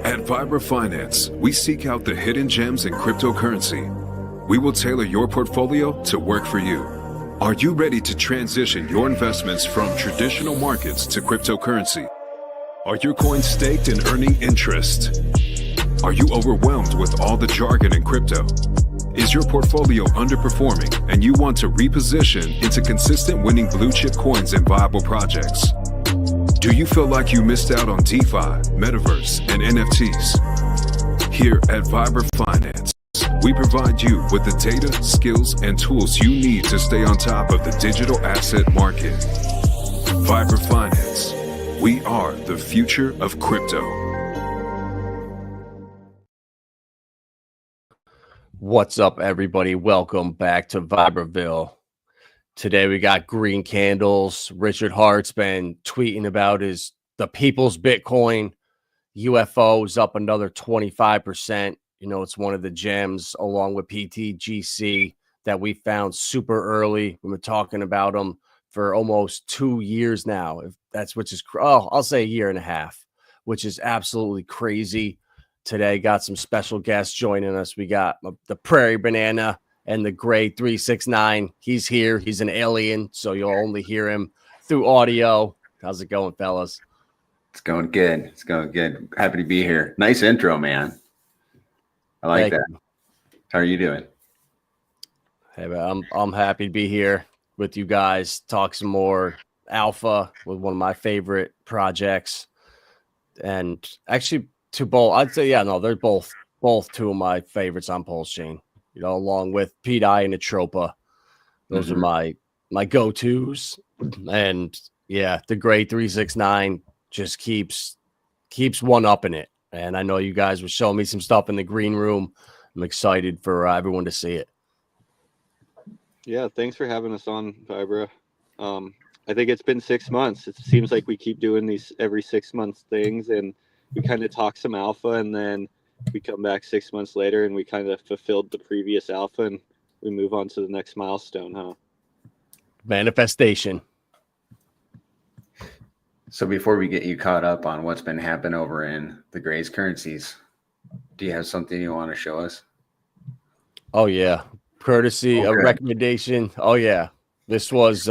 At Vibra Finance, we seek out the hidden gems in cryptocurrency. We will tailor your portfolio to work for you. Are you ready to transition your investments from traditional markets to cryptocurrency? Are your coins staked and earning interest? Are you overwhelmed with all the jargon in crypto? Is your portfolio underperforming and you want to reposition into consistent winning blue chip coins and viable projects? Do you feel like you missed out on DeFi, Metaverse, and NFTs? Here at Vibra Finance, we provide you with the data, skills, and tools you need to stay on top of the digital asset market. Vibra Finance. We are the future of crypto. What's up, everybody? Welcome back to Vibraville. Today we got green candles. Richard Hart's been tweeting about the people's Bitcoin. UFO is up another 25%. You know, it's one of the gems along with PTGC that we found super early. We've been talking about them for almost 2 years now. I'll say a year and a half, which is absolutely crazy. Today got some special guests joining us. We got the Prairie Banana and TheGray369. He's here. He's an alien, so you'll only hear him through audio. How's it going, fellas? It's going good. It's going good. Happy to be here. Nice intro, man. I like that. How are you doing? Hey, man, I'm happy to be here with you guys. Talk some more alpha with one of my favorite projects, and actually, I'd say, they're both two of my favorites on Pulsechain. You know, along with PDI and Atropa. Those are my go-tos. And yeah, the TheGray369 just keeps one-upping it. And I know you guys were showing me some stuff in the green room. I'm excited for everyone to see it. Yeah, thanks for having us on, Vibra. I think it's been 6 months. It seems like we keep doing these every 6 months things, and we kind of talk some alpha, and then we come back 6 months later and we kind of fulfilled the previous alpha and we move on to the next milestone, huh? Manifestation. So before we get you caught up on what's been happening over in the Gray's currencies, do you have something you want to show us? Oh yeah. Courtesy, a recommendation. Oh yeah. This was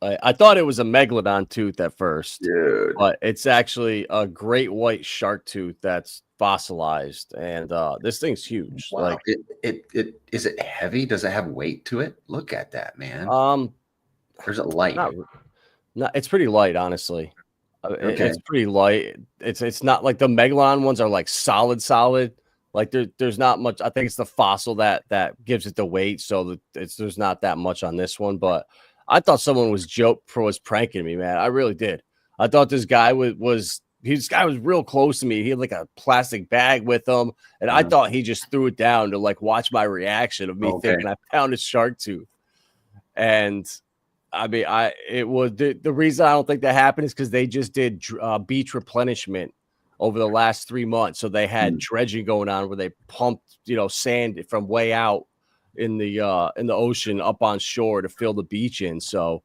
I thought it was a megalodon tooth at first. Dude. But it's actually a great white shark tooth that's fossilized, and this thing's huge. Wow. Like it is it heavy? Does it have weight to it? Look at that, man. There's it light? No, it's pretty light, honestly. Okay. It's pretty light. It's not like the megalodon ones are like solid. Like there's not much. I think it's the fossil that gives it the weight, so there's not that much on this one. But I thought someone was pranking me, man. I really did. I thought this guy was real close to me. He had like a plastic bag with him, and I thought he just threw it down to like watch my reaction of me thinking I found a shark tooth. And I mean, it was the reason I don't think that happened is because they just did beach replenishment over the last 3 months, so they had dredging going on where they pumped sand from way out in the ocean up on shore to fill the beach in. So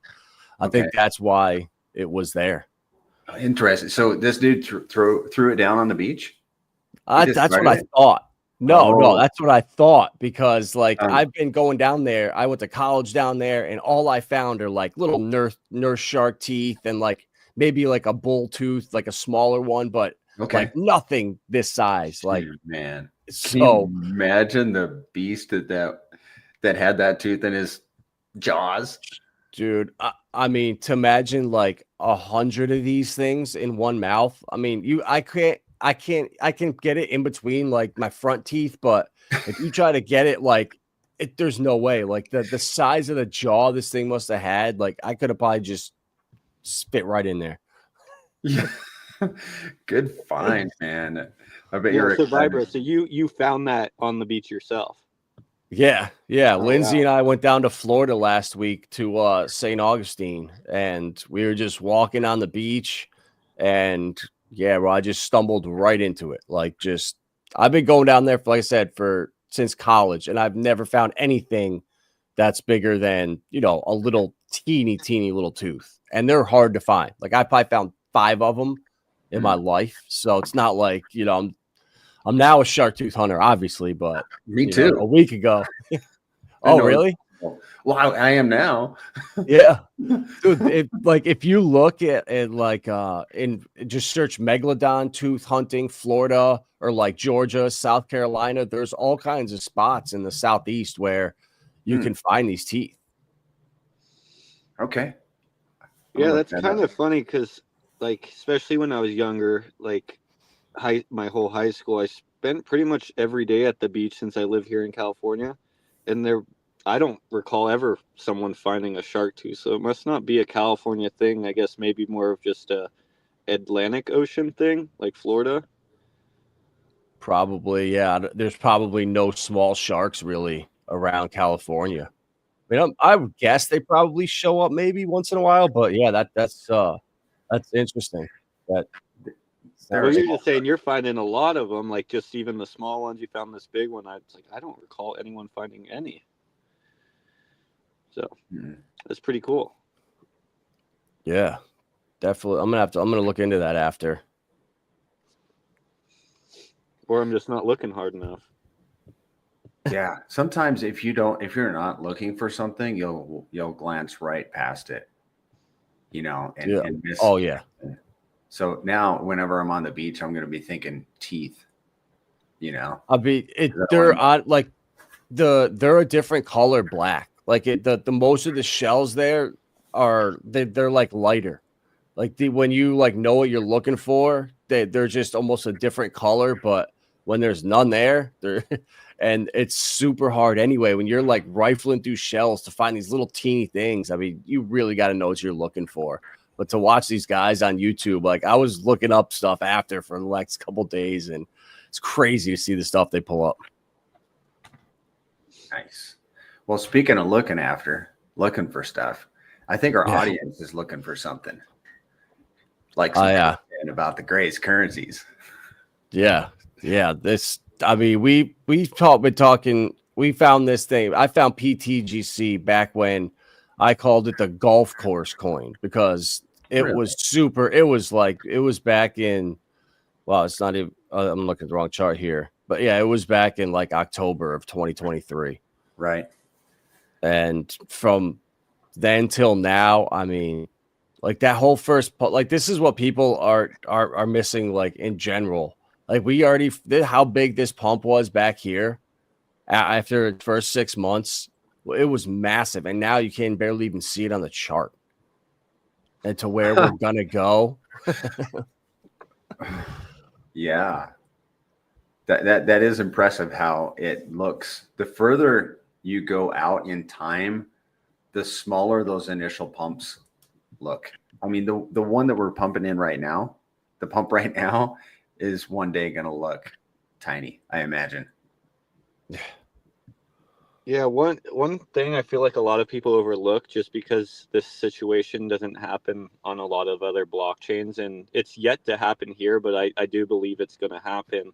I think that's why it was there. Interesting. So this dude threw it down on the beach? That's what I thought. No, that's what I thought, because like I've been going down there. I went to college down there, and all I found are like little nurse shark teeth and like maybe like a bull tooth, like a smaller one, but like nothing this size. Like, man, so can you imagine the beast that had that tooth in his jaws? Dude, I mean, to imagine like 100 of these things in one mouth. I mean, I can get it in between like my front teeth, but if you try to get it, like there's no way. Like the size of the jaw this thing must have had, like I could have probably just spit right in there. Yeah. Good find, man. I bet you're excited. So you found that on the beach yourself? Yeah. Lindsay and I went down to Florida last week to St. Augustine, and we were just walking on the beach, and I just stumbled right into it. Like, I've been going down there, like I said, since college, and I've never found anything that's bigger than, a little teeny little tooth, and they're hard to find. Like I probably found 5 of them in my life. So it's not like, I'm now a shark tooth hunter, obviously, but Me too. a week ago. I Oh, know. really? Well, I am now. Yeah. Dude, if you look at like in just search megalodon tooth hunting, Florida or like Georgia, South Carolina, there's all kinds of spots in the southeast where you can find these teeth. Okay. Yeah, that's kind of funny because, like, especially when I was younger, like my whole high school, I spent pretty much every day at the beach since I live here in California, and I don't recall ever someone finding a shark tooth, so it must not be a California thing. I guess maybe more of just a Atlantic Ocean thing, like Florida. Probably, yeah. There's probably no small sharks really around California. I mean, I would guess they probably show up maybe once in a while, but yeah, that's interesting. That Well, you're just saying you're finding a lot of them, like just even the small ones. You found this big one. I don't recall anyone finding any. So that's pretty cool. Yeah, definitely. I'm gonna look into that after. Or I'm just not looking hard enough. Yeah, sometimes if you're not looking for something, you'll glance right past it, and miss. Oh yeah. So now, whenever I'm on the beach, I'm going to be thinking teeth. I'll be they're on like they're a different color black. Like the most of the shells there they're like lighter. Like when you like know what you're looking for, they're just almost a different color, but when there's none there, and it's super hard anyway when you're like rifling through shells to find these little teeny things. I mean, you really got to know what you're looking for. But to watch these guys on YouTube, like I was looking up stuff after for the next couple days, and it's crazy to see the stuff they pull up. Nice. Well, speaking of looking for stuff, I think our audience is looking for something. Like about the Gray's currencies. Yeah. I mean, we've been talking. We found this thing. I found PTGC back when I called it the golf course coin because it was super. It was back in. Well, it's not even. I'm looking at the wrong chart here, but yeah, it was back in like October of 2023. Right. And from then till now, I mean, like that whole first, like this is what people are missing, like in general. Like we already did how big this pump was back here after the first 6 months. It was massive, and now you can barely even see it on the chart. And to where we're gonna go. Yeah. That is impressive how it looks. The further you go out in time, the smaller those initial pumps look. I mean, the one that we're pumping in right now, the pump right now is one day going to look tiny, I imagine. Yeah, one thing I feel like a lot of people overlook just because this situation doesn't happen on a lot of other blockchains, and it's yet to happen here, but I do believe it's going to happen.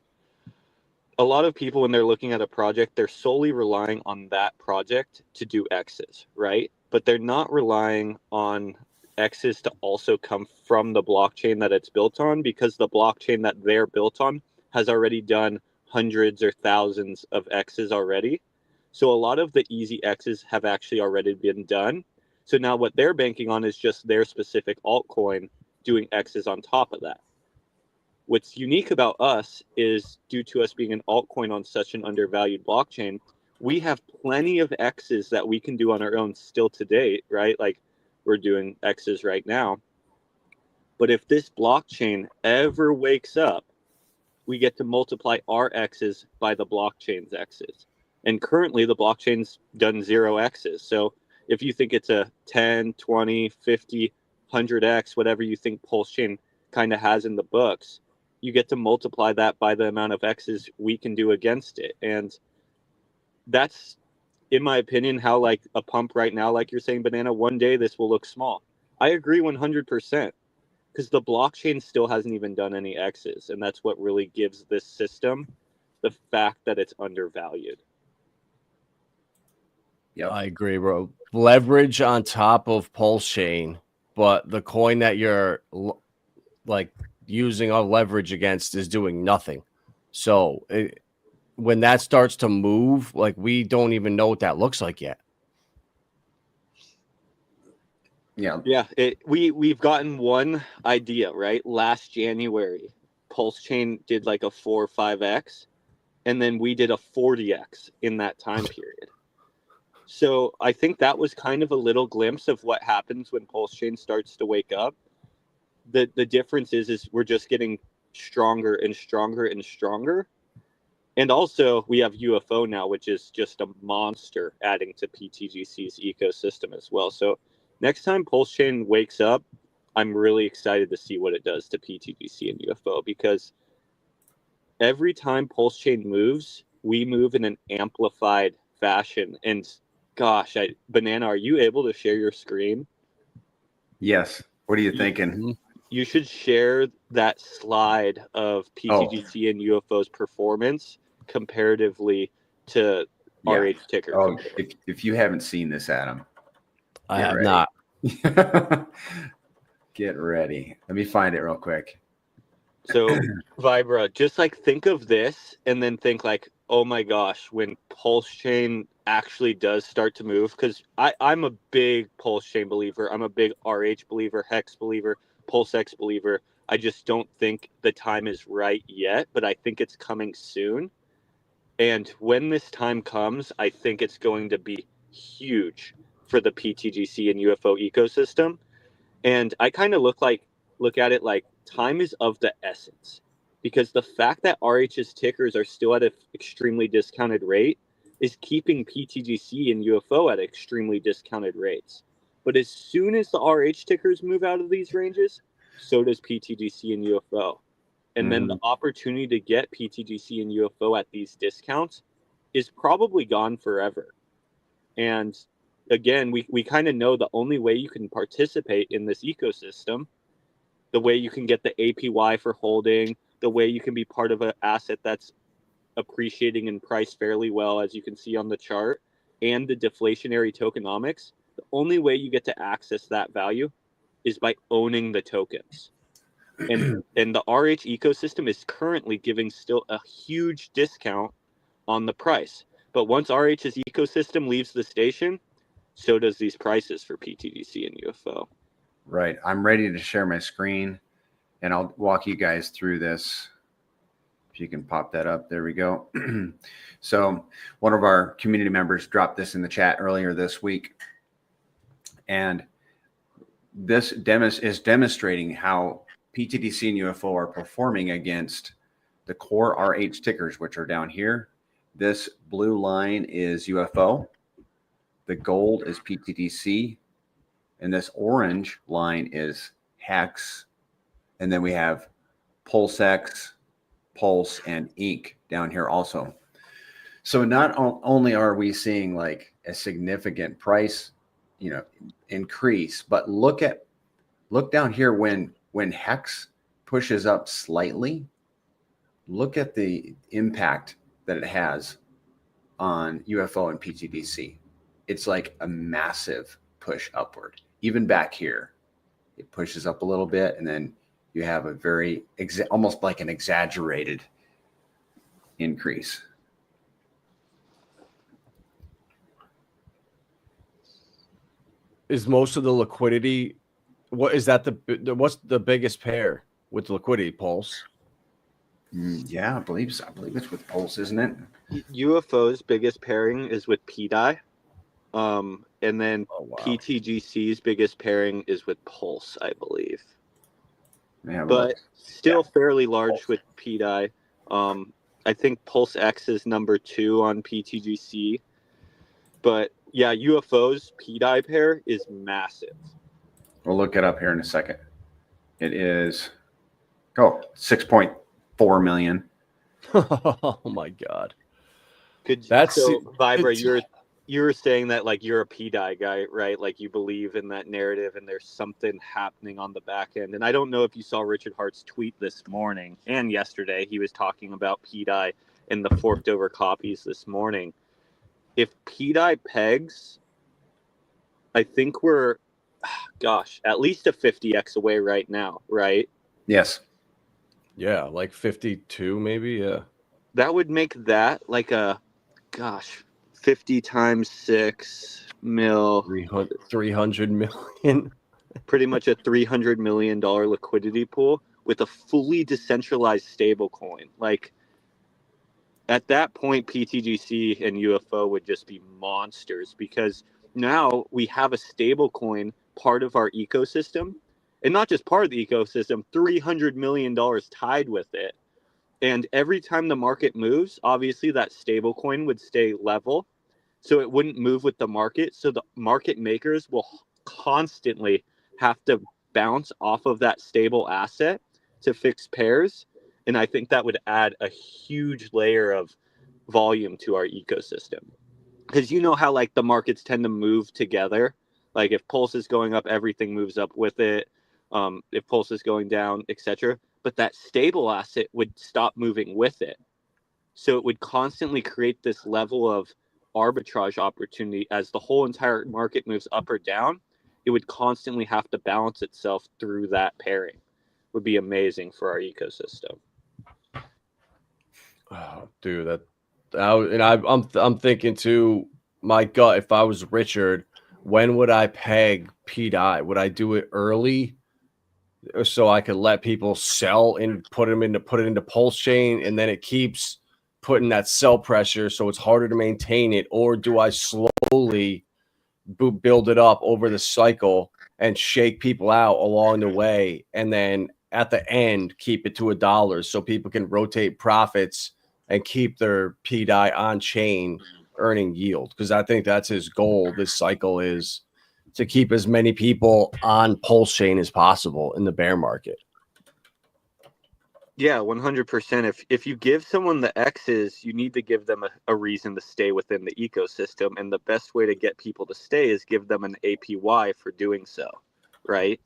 A lot of people, when they're looking at a project, they're solely relying on that project to do X's, right? But they're not relying on X's to also come from the blockchain that it's built on, because the blockchain that they're built on has already done hundreds or thousands of X's already. So a lot of the easy X's have actually already been done. So now what they're banking on is just their specific altcoin doing X's on top of that. What's unique about us is, due to us being an altcoin on such an undervalued blockchain, we have plenty of X's that we can do on our own still to date, right? Like we're doing X's right now. But if this blockchain ever wakes up, we get to multiply our X's by the blockchain's X's. And currently the blockchain's done 0 X's. So if you think it's a 10, 20, 50, 100X, whatever you think Pulsechain kind of has in the books, you get to multiply that by the amount of X's we can do against it. And that's, in my opinion, how like a pump right now, like you're saying, Banana, one day this will look small. I agree 100%, because the blockchain still hasn't even done any X's. And that's what really gives this system the fact that it's undervalued. Yeah, I agree, bro. Leverage on top of Pulsechain, but the coin that you're like using our leverage against is doing nothing. So when that starts to move, like we don't even know what that looks like yet. Yeah. We've gotten one idea, right? Last January, Pulsechain did like a 4 or 5x, and then we did a 40x in that time period. So I think that was kind of a little glimpse of what happens when Pulsechain starts to wake up. The difference is we're just getting stronger and stronger and stronger. And also we have UFO now, which is just a monster adding to PTGC's ecosystem as well. So next time Pulsechain wakes up, I'm really excited to see what it does to PTGC and UFO, because every time Pulsechain moves, we move in an amplified fashion. And gosh, Banana, are you able to share your screen? Yes. What are you thinking? You should share that slide of PTGC and UFO's performance comparatively to RH ticker. Oh, if you haven't seen this, Adam, I have not. Get ready. Let me find it real quick. So Vibra, just like think of this and then think like, oh my gosh, when Pulsechain actually does start to move, because I'm a big Pulsechain believer. I'm a big RH believer, Hex believer, PulseX believer. I just don't think the time is right yet, but I think it's coming soon. And when this time comes, I think it's going to be huge for the PTGC and UFO ecosystem. And I kind of look at it like time is of the essence, because the fact that RH's tickers are still at an extremely discounted rate is keeping PTGC and UFO at extremely discounted rates. But as soon as the RH tickers move out of these ranges, so does PTGC and UFO. And then the opportunity to get PTGC and UFO at these discounts is probably gone forever. And again, we kind of know the only way you can participate in this ecosystem, the way you can get the APY for holding, the way you can be part of an asset that's appreciating in price fairly well, as you can see on the chart, and the deflationary tokenomics, the only way you get to access that value is by owning the tokens. And the RH ecosystem is currently giving still a huge discount on the price. But once RH's ecosystem leaves the station, so does these prices for PTGC and UFO. Right. I'm ready to share my screen, and I'll walk you guys through this. If you can pop that up. There we go. So one of our community members dropped this in the chat earlier this week. And this is demonstrating how PTGC and UFO are performing against the core RH tickers, which are down here. This blue line is UFO. The gold is PTGC. And this orange line is Hex. And then we have PulseX, Pulse, and Ink down here also. So not only are we seeing like a significant price, increase, but look down here when Hex pushes up slightly, look at the impact that it has on UFO and PTGC. It's like a massive push upward. Even back here, it pushes up a little bit, and then you have a very almost like an exaggerated increase. Is most of the liquidity, what's the biggest pair with liquidity, Pulse? Yeah, I believe so. I believe it's with Pulse, isn't it? UFO's biggest pairing is with PDI. And then PTGC's biggest pairing is with Pulse, I believe. But still fairly large with PDI. I think Pulse X is number 2 on PTGC. But yeah, UFO's PDI pair is massive. We'll look it up here in a second. It is 6.4 million. Oh my God. So Vibra, you're saying that like you're a PDI guy, right? Like you believe in that narrative and there's something happening on the back end. And I don't know if you saw Richard Hart's tweet this morning and yesterday. He was talking about PDI and the forked over copies this morning. If PDI pegs, I think we're, at least a 50x away right now, right? Yes. Yeah, like 52 maybe. Yeah. That would make that like 50 times 6 mil, 300 million. pretty much a $300 million liquidity pool with a fully decentralized stable coin. Like at that point, PTGC and UFO would just be monsters because now we have a stable coin part of our ecosystem, and not just part of the ecosystem, $300 million tied with it. And every time the market moves, obviously that stable coin would stay level. So it wouldn't move with the market. So the market makers will constantly have to bounce off of that stable asset to fix pairs. And I think that would add a huge layer of volume to our ecosystem. Because you know how like the markets tend to move together. Like if Pulse is going up, everything moves up with it. If Pulse is going down, etc. But that stable asset would stop moving with it. So it would constantly create this level of arbitrage opportunity as the whole entire market moves up or down. It would constantly have to balance itself through that pairing. Would be amazing for our ecosystem. Oh, dude, I'm thinking too. My gut, if I was Richard, when would I peg PDI? Would I do it early so I could let people sell and put it into Pulsechain, and then it keeps putting that sell pressure, so it's harder to maintain it? Or do I slowly build it up over the cycle and shake people out along the way, and then at the end keep it to $1 so people can rotate profits and keep their PDI on chain earning yield? Because I think that's his goal this cycle, is to keep as many people on Pulsechain as possible in the bear market. Yeah, 100%. If you give someone the X's, you need to give them a reason to stay within the ecosystem. And the best way to get people to stay is give them an APY for doing so, right?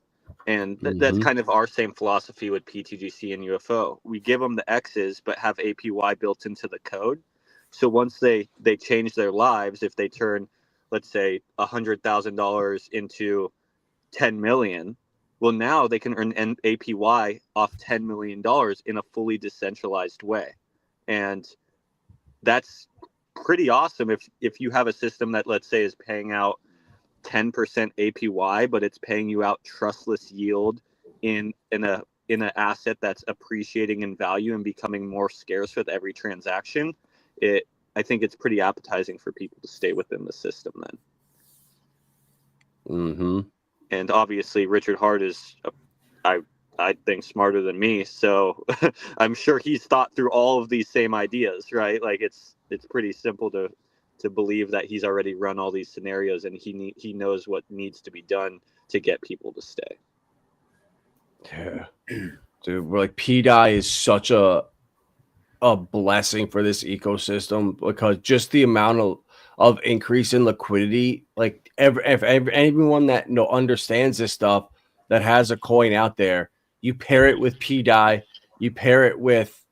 And that's kind of our same philosophy with PTGC and UFO. We give them the X's, but have APY built into the code. So once they change their lives, if they turn, let's say, $100,000 into 10 million, well, now they can earn an APY off $10 million in a fully decentralized way. And that's pretty awesome if you have a system that, let's say, is paying out 10% APY, but it's paying you out trustless yield in an asset that's appreciating in value and becoming more scarce with every transaction. I think it's pretty appetizing for people to stay within the system then. And obviously Richard Hart is, I think, smarter than me. So I'm sure he's thought through all of these same ideas, right? Like it's pretty simple to believe that he's already run all these scenarios and he knows what needs to be done to get people to stay. Yeah, dude, we're like PDI is such a blessing for this ecosystem, because just the amount of increase in liquidity, like if anyone that understands this stuff, that has a coin out there, you pair it with PDI, you pair it with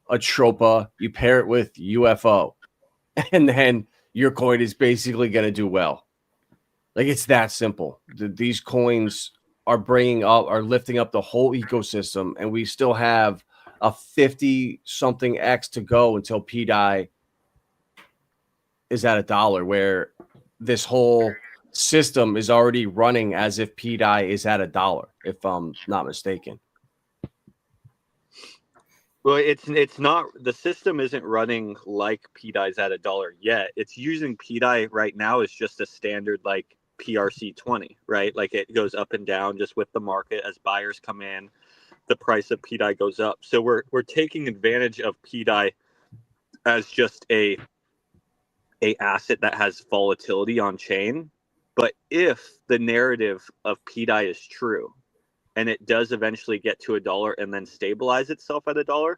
a Tropa, you pair it with UFO, and then your coin is basically going to do well. Like, it's that simple. These coins are lifting up the whole ecosystem, and we still have a 50 something X to go until PDI is at $1, where this whole system is already running as if PDI is at $1, if I'm not mistaken. Well, it's not, the system isn't running like PDI's at $1 yet. It's using PDI right now as just a standard like PRC20, right? Like it goes up and down just with the market as buyers come in, the price of PDI goes up. So we're taking advantage of PDI as just a asset that has volatility on chain. But if the narrative of PDI is true, and it does eventually get to $1 and then stabilize itself at $1,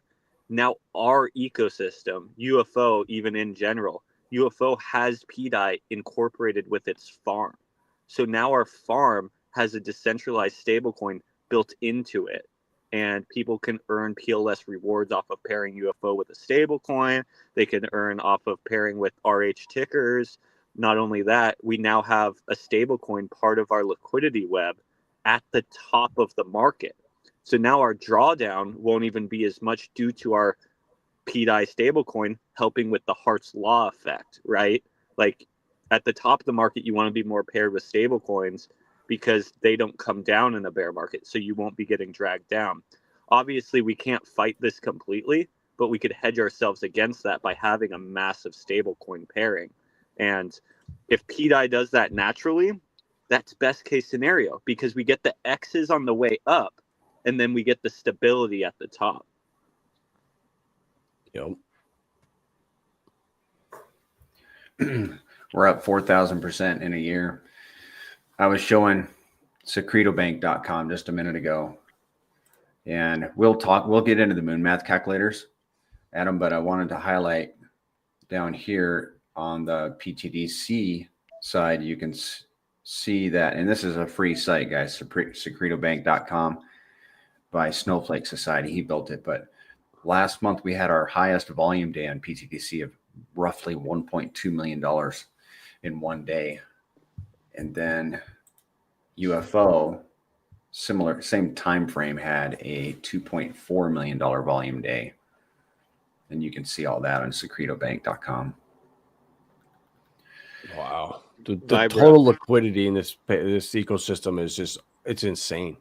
now our ecosystem, UFO, even in general, UFO has PDI incorporated with its farm. So now our farm has a decentralized stablecoin built into it. And people can earn PLS rewards off of pairing UFO with a stablecoin. They can earn off of pairing with RH tickers. Not only that, we now have a stablecoin part of our liquidity web at the top of the market. So now our drawdown won't even be as much due to our PDI stablecoin helping with the Hart's Law effect, right? Like at the top of the market, you want to be more paired with stablecoins because they don't come down in a bear market. So you won't be getting dragged down. Obviously, we can't fight this completely, but we could hedge ourselves against that by having a massive stablecoin pairing. And if PDI does that naturally, that's best case scenario because we get the X's on the way up and then we get the stability at the top. Yep. We're up 4,000% in a year. I was showing secretobank.com just a minute ago, and we'll get into the moon math calculators, Adam, but I wanted to highlight down here on the PTGC side, you can see that, and this is a free site, guys, secretobank.com by Snowflake Society. He built it, but last month we had our highest volume day on PTGC of roughly $1.2 million in one day. And then UFO, same time frame, had a $2.4 million volume day. And you can see all that on secretobank.com. Wow. The total liquidity in this ecosystem is just, it's insane.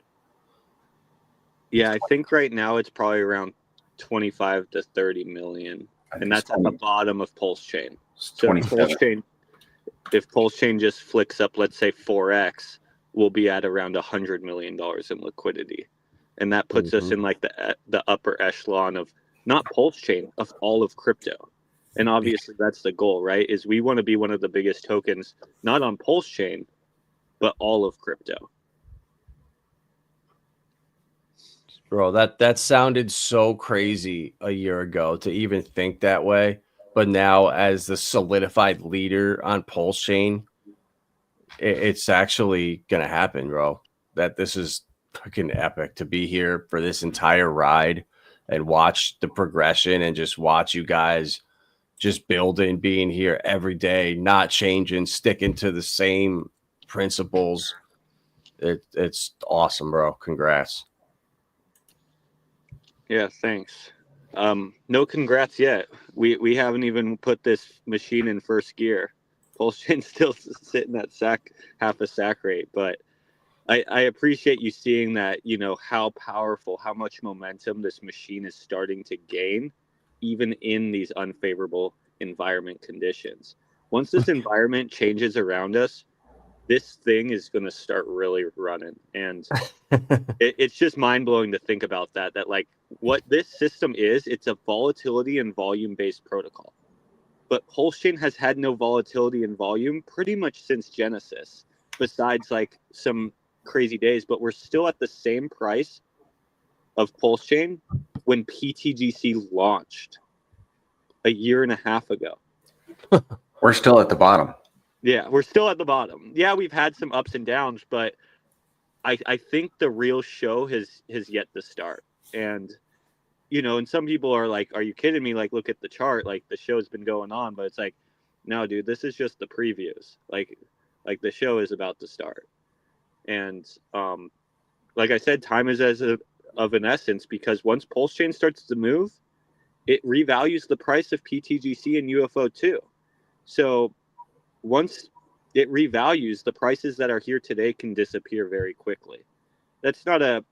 Yeah, I think right now it's probably around 25 to 30 million. And that's at the bottom of Pulsechain. So if Pulsechain just flicks up, let's say 4x, we'll be at around $100 million in liquidity. And that puts us in like the upper echelon of not Pulsechain, of all of crypto. And obviously that's the goal, right? Is we want to be one of the biggest tokens, not on Pulsechain, but all of crypto. Bro, that sounded so crazy a year ago to even think that way. But now, as the solidified leader on Pulsechain, it's actually going to happen, bro. That this is fucking epic to be here for this entire ride and watch the progression and just watch you guys just building, being here every day, not changing, sticking to the same principles. It's awesome, bro. Congrats. Yeah, thanks. No congrats yet. We haven't even put this machine in first gear. Pulsechain's still sitting at half a sack rate, but I appreciate you seeing that, you know, how powerful, how much momentum this machine is starting to gain, even in these unfavorable environment conditions. Once this environment changes around us, this thing is going to start really running. And it's just mind-blowing to think about that like what this system is, it's a volatility and volume-based protocol. But Pulsechain has had no volatility and volume pretty much since Genesis, besides like some crazy days, but we're still at the same price of Pulsechain when PTGC launched a year and a half ago. We're still at the bottom. Yeah, we're still at the bottom. Yeah, we've had some ups and downs, but I think the real show has yet to start. And, you know, and some people are like, are you kidding me? Like, look at the chart. Like, the show's been going on. But it's like, no, dude, this is just the previews. Like the show is about to start. And like I said, time is of an essence, because once Pulsechain starts to move, it revalues the price of PTGC and UFO too. So once it revalues, the prices that are here today can disappear very quickly. That's not a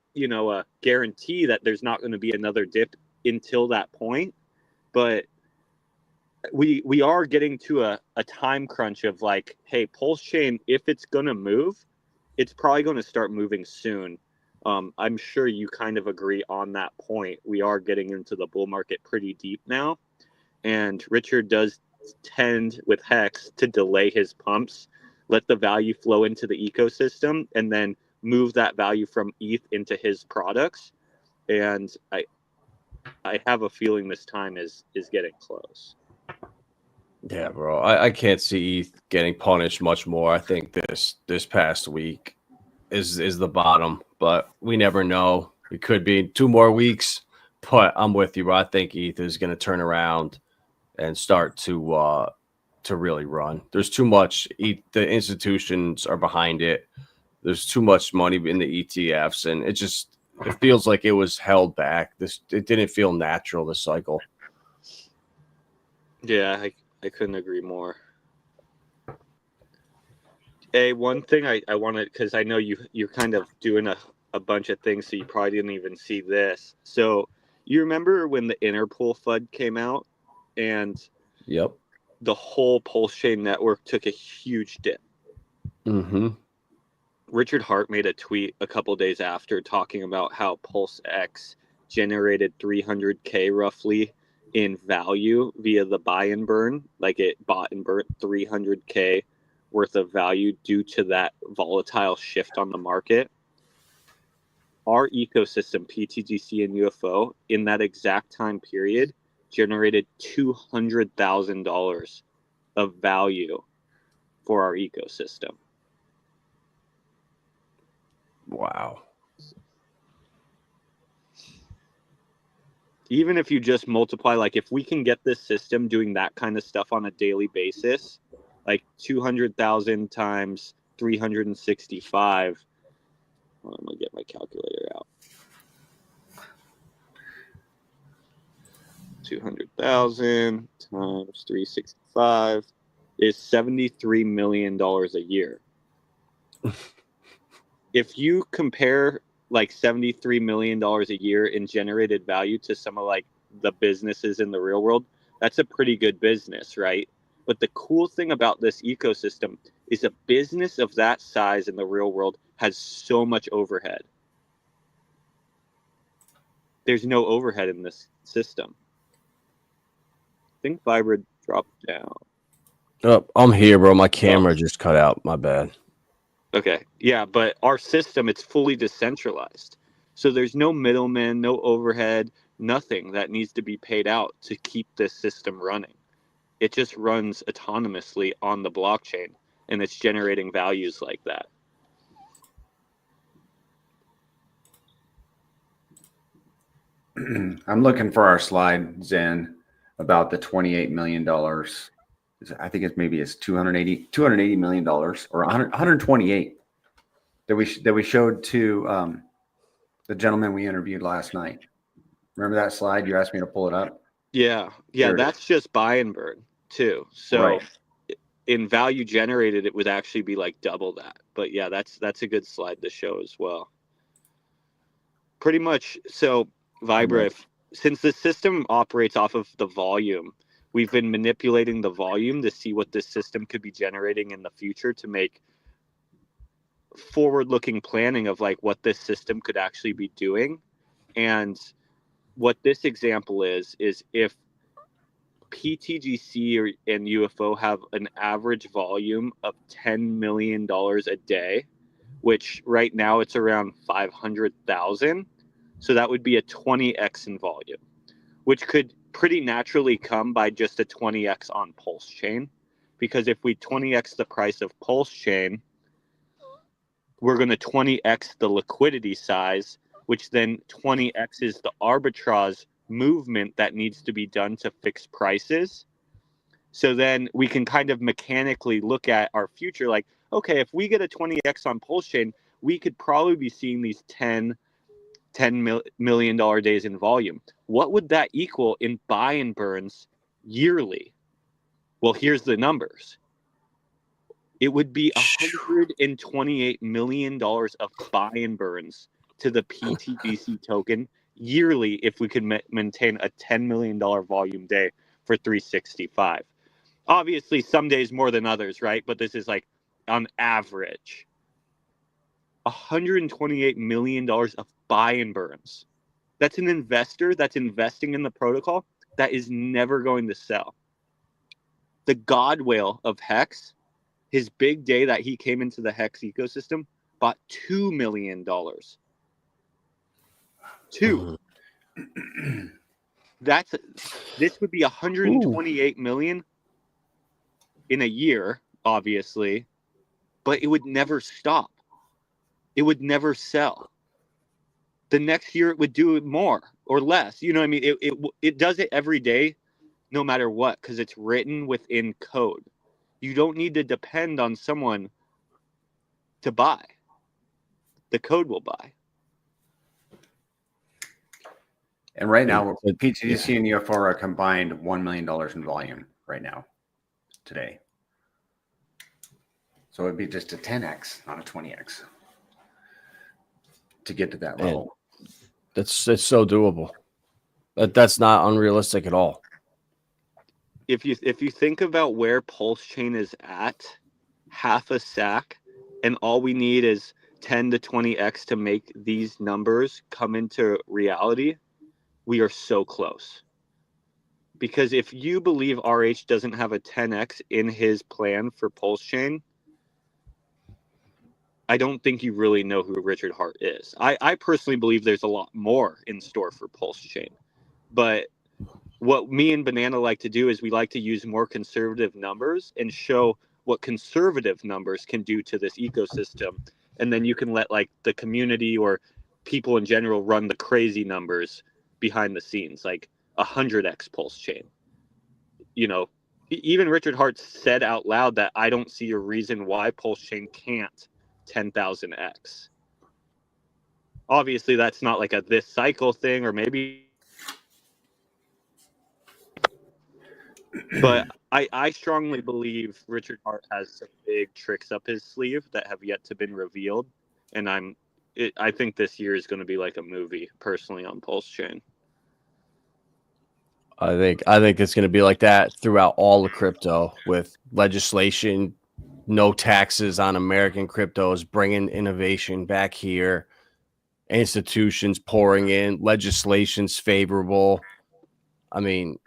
guarantee that there's not going to be another dip until that point, but we are getting to a time crunch of like, hey, Pulsechain, if it's going to move, it's probably going to start moving soon. I'm sure you kind of agree on that point. We are getting into the bull market pretty deep now, and Richard does tend with Hex to delay his pumps, let the value flow into the ecosystem, and then move that value from ETH into his products. And I have a feeling this time is getting close. Yeah, bro. I can't see ETH getting punished much more. I think this past week is the bottom, but we never know. It could be 2 more weeks, but I'm with you, bro. I think ETH is going to turn around and start to really run. There's too much. The institutions are behind it. There's too much money in the ETFs, and It feels like it was held back. It didn't feel natural, this cycle. Yeah, I couldn't agree more. One thing I wanted, because I know you're kind of doing a bunch of things, so you probably didn't even see this. So you remember when the Interpol FUD came out and Yep. the whole Pulsechain network took a huge dip? Mm-hmm. Richard Hart made a tweet a couple days after talking about how PulseX generated 300K roughly in value via the buy and burn. Like it bought and burnt 300K worth of value due to that volatile shift on the market. Our ecosystem, PTGC and UFO, in that exact time period, generated $200,000 of value for our ecosystem. Wow. Even if you just multiply, like if we can get this system doing that kind of stuff on a daily basis, like 200,000 times 365. Well, I'm going to get my calculator out. 200,000 times 365 is $73 million a year. If you compare like $73 million a year in generated value to some of like the businesses in the real world, that's a pretty good business, right? But the cool thing about this ecosystem is a business of that size in the real world has so much overhead. There's no overhead in this system. I think Vibra dropped down. Oh, I'm here, bro. My camera just cut out. My bad. Okay. Yeah, but our system, it's fully decentralized. So there's no middleman, no overhead, nothing that needs to be paid out to keep this system running. It just runs autonomously on the blockchain, and it's generating values like that. I'm looking for our slide, Zen, about the $28 million. I think it's $280 million or 128 that we showed to the gentleman we interviewed last night. Remember that slide? You asked me to pull it up. Yeah, that's just buy and burn too. So right. In value generated, it would actually be like double that. But yeah, that's a good slide to show as well. Pretty much. So Vibra, since the system operates off of the volume, we've been manipulating the volume to see what this system could be generating in the future to make forward-looking planning of like what this system could actually be doing. And what this example is if PTGC and UFO have an average volume of $10 million a day, which right now it's around 500,000. So that would be a 20x in volume, which could pretty naturally come by just a 20x on Pulsechain. Because if we 20x the price of Pulsechain, we're going to 20x the liquidity size, which then 20x is the arbitrage movement that needs to be done to fix prices. So then we can kind of mechanically look at our future like, okay, if we get a 20x on Pulsechain, we could probably be seeing these $10 million days in volume. What would that equal in buy and burns yearly? Well, here's the numbers. It would be $128 million of buy and burns to the PTGC token yearly if we could maintain a $10 million volume day for 365. Obviously, some days more than others, right? But this is like on average. $128 million of buy and burns. That's an investor that's investing in the protocol that is never going to sell. The God whale of Hex, his big day that he came into the Hex ecosystem, bought $2 million. This would be 128 million in a year, obviously, but it would never stop. It would never sell. The next year it would do more or less. You know what I mean? It does it every day, no matter what, because it's written within code. You don't need to depend on someone to buy. The code will buy. And right now, PTGC and UFO are combined $1 million in volume right now, today. So it'd be just a 10x, not a 20x, to get to that level. It's so doable. That's not unrealistic at all. If you think about where Pulsechain is at, half a stack, and all we need is 10 to 20x to make these numbers come into reality, we are so close. Because if you believe RH doesn't have a 10x in his plan for Pulsechain, I don't think you really know who Richard Hart is. I personally believe there's a lot more in store for Pulsechain. But what me and Banana like to do is we like to use more conservative numbers and show what conservative numbers can do to this ecosystem. And then you can let like the community or people in general run the crazy numbers behind the scenes, like 100x Pulsechain. You know, even Richard Hart said out loud that I don't see a reason why Pulsechain can't 10,000x. Obviously, that's not like a this cycle thing, or maybe. But I strongly believe Richard Hart has some big tricks up his sleeve that have yet to been revealed, and I think this year is going to be like a movie, personally, on Pulsechain. I think it's going to be like that throughout all of crypto, with legislation, no taxes on American cryptos, bringing innovation back here, institutions pouring in, legislation's favorable. I mean,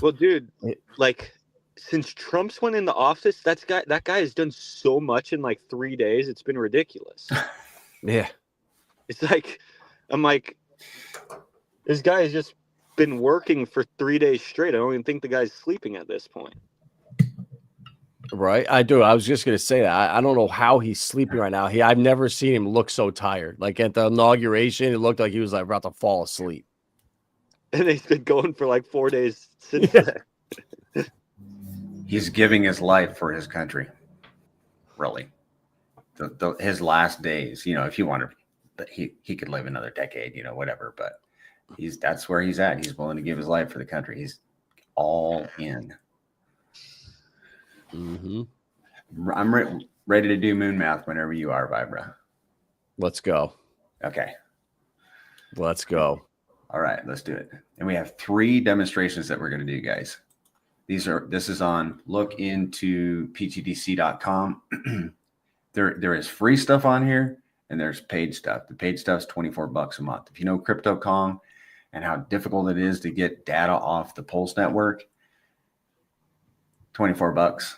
well, dude, like since Trump's went into office, that guy has done so much in like 3 days. It's been ridiculous. Yeah, it's like I'm like, this guy has just been working for 3 days straight. I don't even think the guy's sleeping at this point. Right, I do. I was just gonna say that. I don't know how he's sleeping right now. I've never seen him look so tired. Like at the inauguration, it looked like he was like about to fall asleep. And he's been going for like 4 days since then. He's giving his life for his country. Really, his last days. You know, if you wanted, but he could live another decade. You know, whatever. But that's where he's at. He's willing to give his life for the country. He's all in. Mm-hmm. I'm ready to do moon math whenever you are, Vibra. Let's go. Okay. Let's go. All right, let's do it. And we have 3 demonstrations that we're going to do, guys. This is on look into PTGC.com. There is free stuff on here and there's paid stuff. The paid stuff's $24 a month. If you know Crypto Kong and how difficult it is to get data off the Pulse network, $24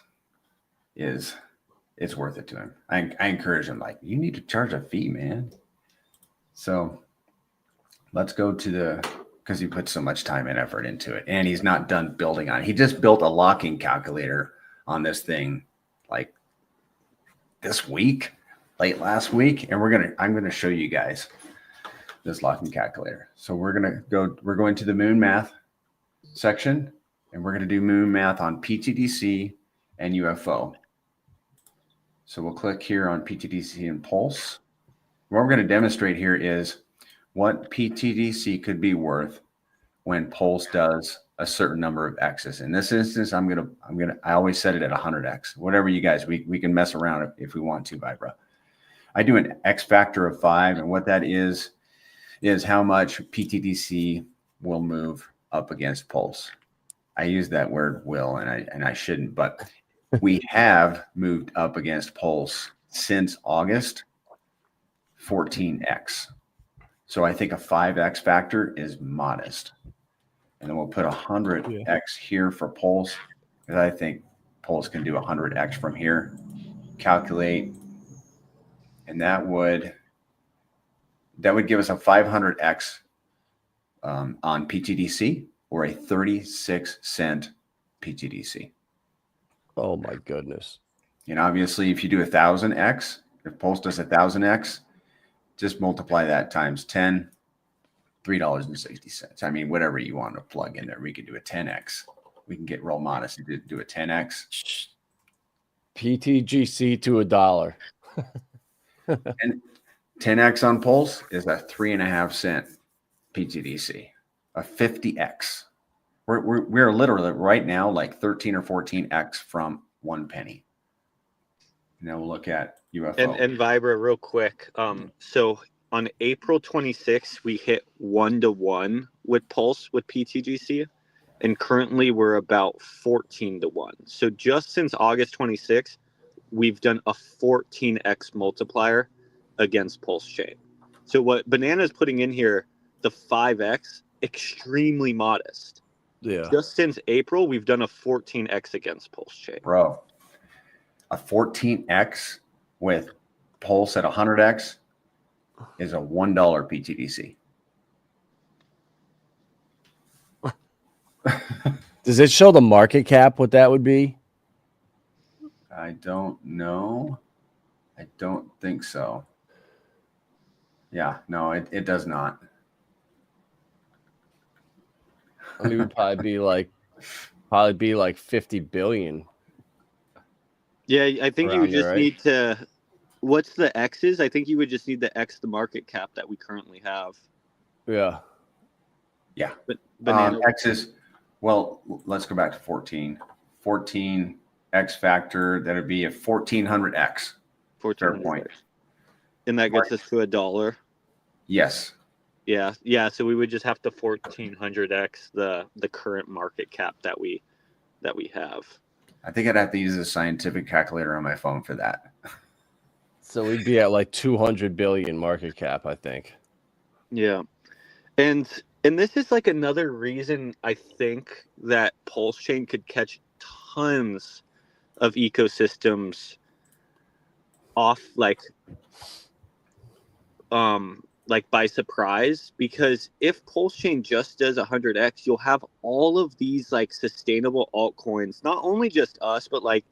it's worth it to him. I encourage him, like, you need to charge a fee, man. So let's go to because he put so much time and effort into it, and he's not done building on it. He just built a locking calculator on this thing like this week, late last week, and I'm gonna show you guys this locking calculator. So we're going to the moon math section, and we're going to do moon math on PTGC and UFO. So we'll click here on PTGC and Pulse. What we're going to demonstrate here is what PTGC could be worth when Pulse does a certain number of X's. In this instance, I always set it at 100X. Whatever you guys, we can mess around if we want to, Vibra. I do an X factor of 5, and what that is how much PTGC will move up against Pulse. I use that word will, and I shouldn't, but we have moved up against Pulse since August 14x. So I think a 5x factor is modest. And then we'll put 100x here for Pulse, because I think Pulse can do 100x from here. Calculate, and that would give us a 500x on PTGC, or a 36-cent PTGC. Oh my goodness. And obviously, if you do 1,000x, if Pulse does 1,000x, just multiply that times 10, $3.60. I mean, whatever you want to plug in there. We could do a 10x. We can get real modest and do a 10x. PTGC to $1. And 10x on Pulse is a 3.5 cent PTGC. a 50x. We're literally right now like 13 or 14x from 1 penny. Now we'll look at UFO. And Vibra real quick. So on April 26th, we hit 1-to-1 with Pulse with PTGC, and currently we're about 14-to-1. So just since August 26th, we've done a 14x multiplier against Pulsechain. So what Banana's putting in here, the 5x, extremely modest. Yeah. Just since April, we've done a 14x against Pulsechain. Bro, a 14x with Pulse at 100x is a $1 PTDC. Does it show the market cap what that would be? I don't know. I don't think so. Yeah, no, it does not. I mean, it would probably be like 50 billion. Yeah, I think you Around just there, right? need to. What's the X's? I think you would just need the X the market cap that we currently have. Yeah. Yeah. But Banana. X's, well, let's go back to 14. 14 X factor, that would be a 1400X. Fair point. And that gets us to $1. Yes. Yeah. So we would just have to 1400x the current market cap that we have. I think I'd have to use a scientific calculator on my phone for that. So we'd be at like 200 billion market cap, I think. Yeah. And this is like another reason I think that Pulsechain could catch tons of ecosystems off like by surprise, because if Pulsechain just does 100x, you'll have all of these like sustainable altcoins, not only just us, but like,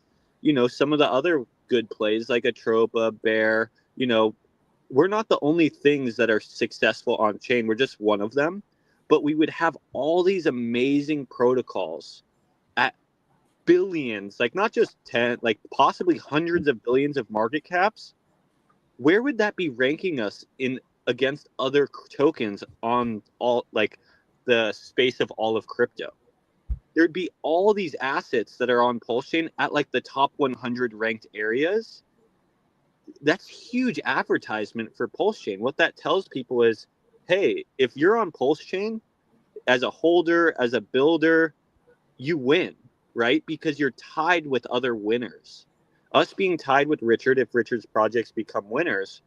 some of the other good plays like Atropa, Bear, we're not the only things that are successful on chain. We're just one of them, but we would have all these amazing protocols at billions, like not just 10, like possibly hundreds of billions of market caps. Where would that be ranking us in against other tokens on all like the space of all of crypto? There'd be all these assets that are on Pulsechain at like the top 100 ranked areas. That's huge advertisement for Pulsechain. What that tells people is, hey, if you're on Pulsechain as a holder, as a builder, you win, right? Because you're tied with other winners. Us being tied with Richard, if Richard's projects become winners,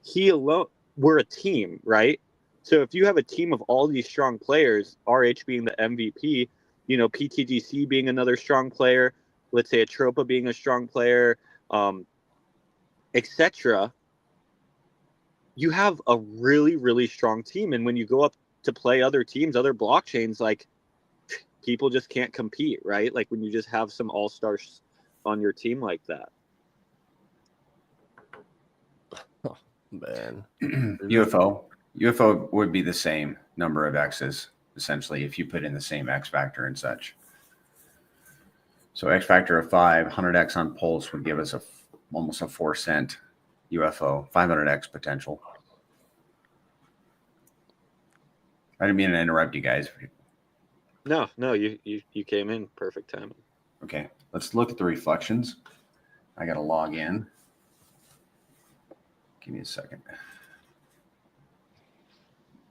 he alone, we're a team, right? So if you have a team of all these strong players, RH being the MVP, PTGC being another strong player, let's say Atropa being a strong player, etc., you have a really, really strong team. And when you go up to play other teams, other blockchains, like people just can't compete, right? Like when you just have some all-stars on your team like that. Oh, man. UFO would be the same number of X's, essentially, if you put in the same X factor and such. So X factor of 5, 100X on Pulse would give us almost a 4 cent UFO, 500X potential. I didn't mean to interrupt you guys. No, you came in perfect timing. Okay, let's look at the reflections. I got to log in. Give me a second.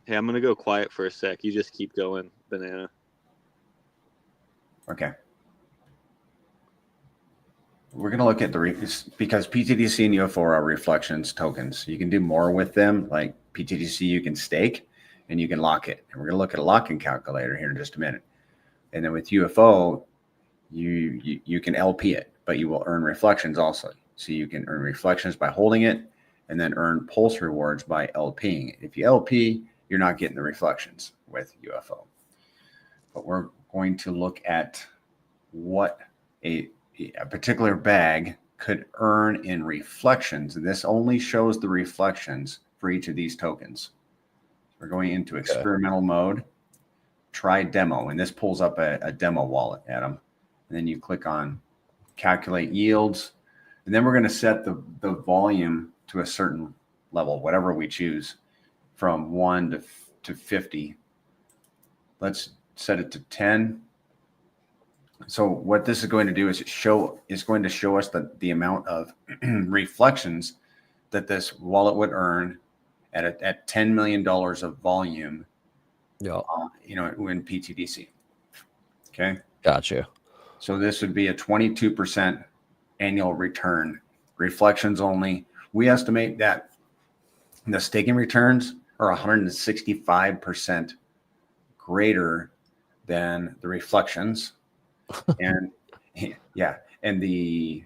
Hey, I'm going to go quiet for a sec. You just keep going, Banana. Okay. We're going to look at because PTDC and UFO are reflections tokens. You can do more with them. Like PTDC, you can stake and you can lock it. And we're going to look at a locking calculator here in just a minute. And then with UFO, you can LP it, but you will earn reflections also. So you can earn reflections by holding it and then earn Pulse rewards by LPing it. If you LP, you're not getting the reflections with UFO. But we're going to look at what a particular bag could earn in reflections. And this only shows the reflections for each of these tokens. We're going into experimental mode, try demo, and this pulls up a demo wallet, Adam. And then you click on calculate yields. And then we're going to set the volume to a certain level, whatever we choose, from 1 to 50. Let's set it to 10. So what this is going to do is going to show us the amount of reflections that this wallet would earn at $10 million of volume. Yeah. In PTGC. Okay. Gotcha. So this would be a 22% annual return, reflections only. We estimate that the staking returns are 165% greater than the reflections. And yeah, and the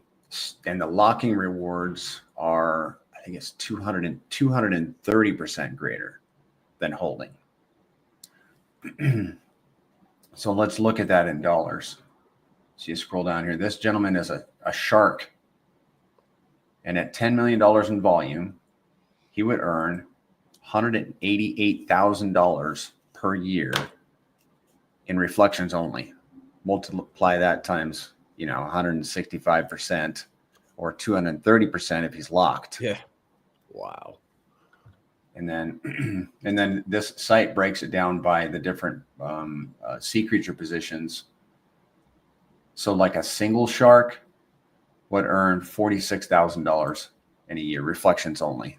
locking rewards are, I think it's 230% greater than holding. So let's look at that in dollars. So you scroll down here. This gentleman is a shark. And at $10 million in volume, he would earn $188,000 per year in reflections only. Multiply that times, 165% or 230% if he's locked. Yeah. Wow. And then this site breaks it down by the different sea creature positions. So like a single shark would earn $46,000 in a year, reflections only.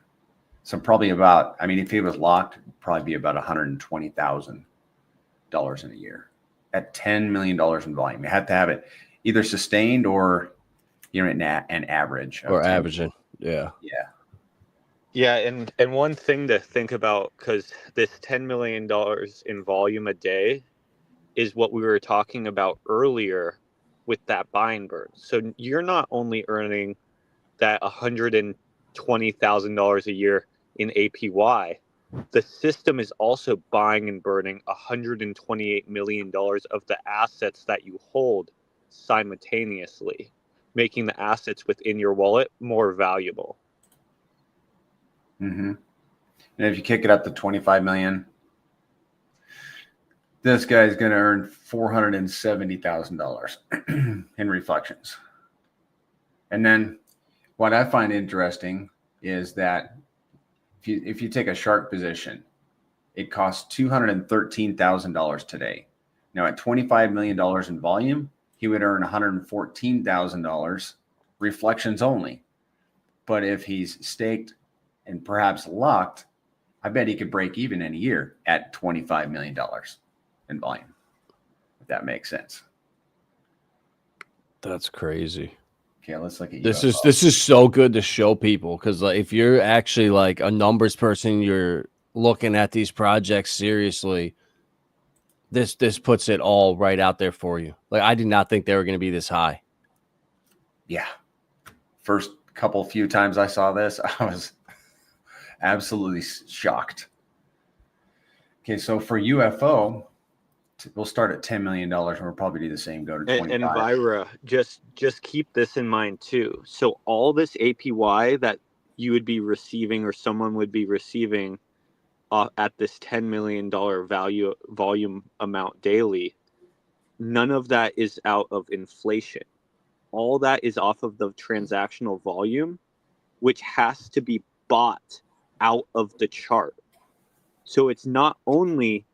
So probably about, if he was locked, probably be about $120,000 in a year at $10 million in volume. You have to have it either sustained or, an average. Or averaging. Yeah. Yeah. Yeah, and one thing to think about, because this $10 million in volume a day is what we were talking about earlier with that buy and burn. So you're not only earning that $120,000 a year in APY, the system is also buying and burning $128 million of the assets that you hold simultaneously, making the assets within your wallet more valuable. Mm-hmm. And if you kick it up to 25 million, this guy's going to earn $470,000 in reflections. And then what I find interesting is that if you take a shark position, it costs $213,000 today. Now at $25 million in volume, he would earn $114,000 reflections only. But if he's staked and perhaps locked, I bet he could break even in a year at $25 million in volume, if that makes sense. That's crazy. Okay, let's look at this. UFO. This is so good to show people, because if you're actually like a numbers person, you're looking at these projects seriously. This puts it all right out there for you. Like, I did not think they were going to be this high. Yeah. First few times I saw this, I was absolutely shocked. Okay, so for UFO, we'll start at $10 million, and we'll probably do the same, go to 25. And Vira, just keep this in mind too. So all this APY that you would be receiving or someone would be receiving at this $10 million volume amount daily, none of that is out of inflation. All that is off of the transactional volume, which has to be bought out of the chart. So it's not only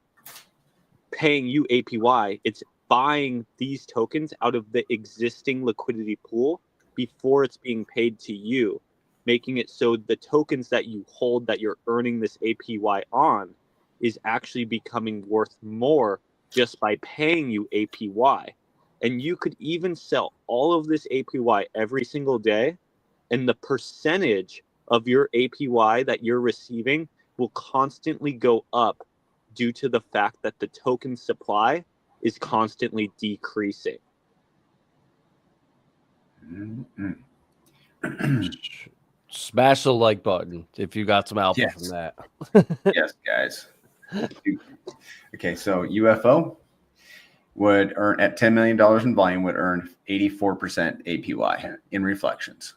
paying you APY, it's buying these tokens out of the existing liquidity pool before it's being paid to you, making it so the tokens that you hold that you're earning this APY on is actually becoming worth more just by paying you APY. And you could even sell all of this APY every single day, and the percentage of your APY that you're receiving will constantly go up due to the fact that the token supply is constantly decreasing. Smash the like button if you got some alpha from that. Yes, guys. Okay, so UFO would earn at $10 million in volume, would earn 84% APY in reflections.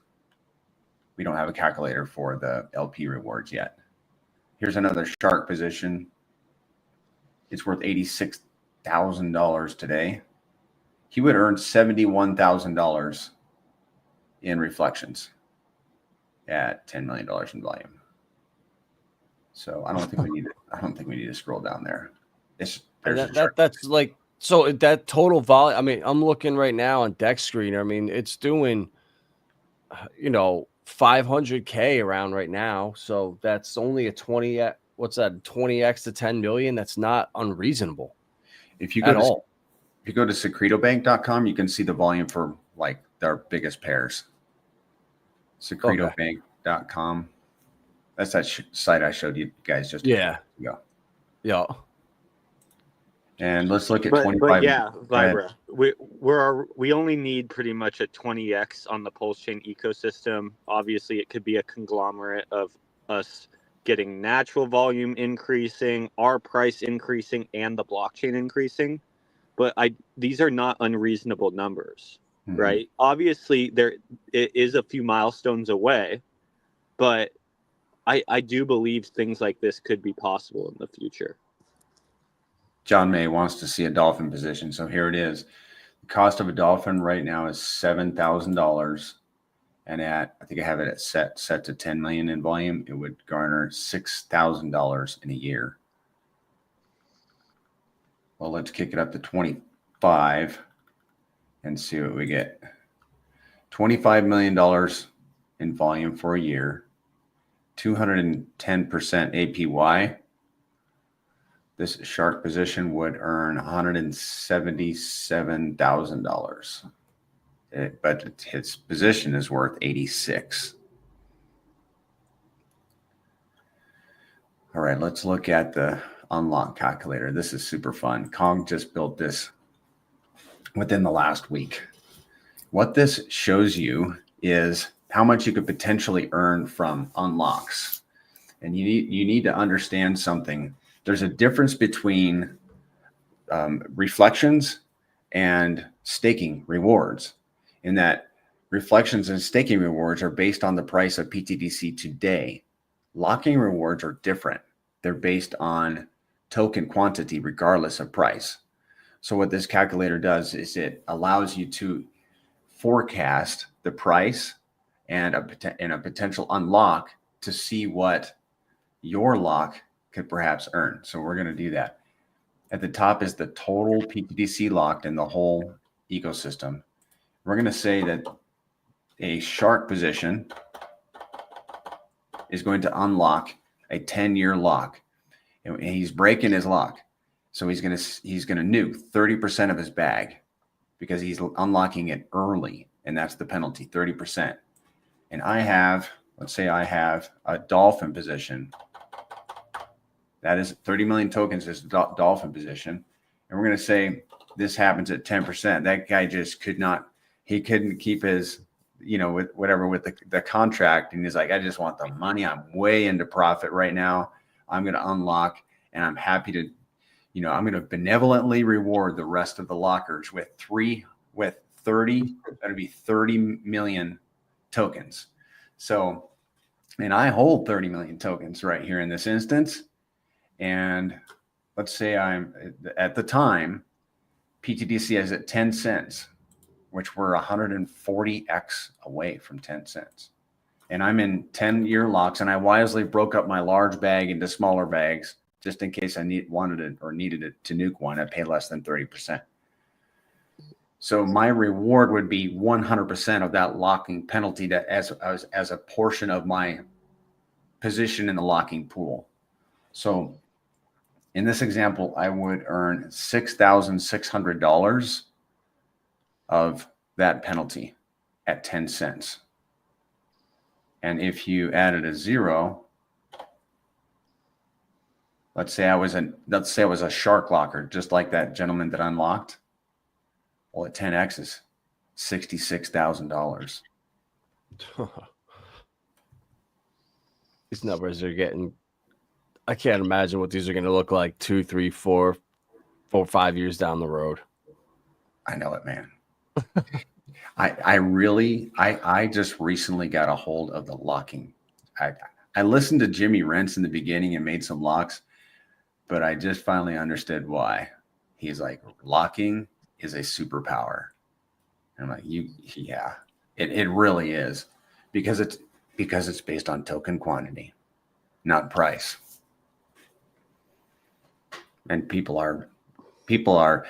We don't have a calculator for the LP rewards yet. Here's another shark position. It's worth $86,000 today. He would earn $71,000 in reflections at $10 million in volume. So I don't think we need to scroll down there. And There's a chart. that's like, so that total volume. I mean, I'm looking right now on Deck Screener. I mean, it's doing, 500K around right now. So that's only a 20. What's that? 20x to 10 million. That's not unreasonable If you go at to all. if you go to secretobank.com, you can see the volume for like their biggest pairs. Secretobank.com. That's that site I showed you guys just a few Yeah. minutes ago. Yeah. And let's look at But 25. yeah, Go ahead. Vibra, we only need pretty much a 20x on the Pulsechain ecosystem. Obviously, it could be a conglomerate of us getting natural volume increasing, our price increasing, and the blockchain increasing. But these are not unreasonable numbers, Mhm. right? Obviously, it is a few milestones away, but I do believe things like this could be possible in the future. John May wants to see a dolphin position. So here it is. The cost of a dolphin right now is $7,000. And I think I have it at set to 10 million in volume. It would garner $6,000 in a year. Well, let's kick it up to 25 and see what we get. $25 million in volume for a year, 210% APY. This shark position would earn $177,000. But its position is worth 86. All right, let's look at the unlock calculator. This is super fun. Kong just built this within the last week. What this shows you is how much you could potentially earn from unlocks. And you need to understand something. There's a difference between reflections and staking rewards, in that reflections and staking rewards are based on the price of PTGC today. Locking rewards are different. They're based on token quantity regardless of price. So what this calculator does is it allows you to forecast the price and a potential unlock to see what your lock could perhaps earn. So we're going to do that. At the top is the total PTGC locked in the whole ecosystem. We're going to say that a shark position is going to unlock a 10-year lock, and he's breaking his lock. So he's going to nuke 30% of his bag because he's unlocking it early, and that's the penalty, 30%. And let's say I have a dolphin position. That is 30 million tokens is dolphin position. And we're going to say this happens at 10%. That guy just couldn't keep his, with the contract. And he's like, I just want the money. I'm way into profit right now. I'm going to unlock, and I'm happy to, I'm going to benevolently reward the rest of the lockers with 30, that'd be 30 million tokens. So, and I hold 30 million tokens right here in this instance. And let's say I'm at the time, PTGC is at 10 cents, which we're 140x away from 10 cents. And I'm in 10-year locks, and I wisely broke up my large bag into smaller bags just in case I needed it to nuke one. I pay less than 30%. So my reward would be 100% of that locking penalty that as a portion of my position in the locking pool. So in this example, I would earn $6,600 of that penalty at 10 cents. And if you added a zero, let's say I was a shark locker, just like that gentleman that unlocked. Well, at 10x is $66,000. These numbers are getting, I can't imagine what these are going to look like 2, 3, 4, 5 years down the road. I know it, man. I just recently got a hold of the locking. I listened to Jimmy Rents in the beginning and made some locks, but I just finally understood why. He's like, locking is a superpower. And I'm like, yeah, it really is, because it's based on token quantity, not price. And people are people are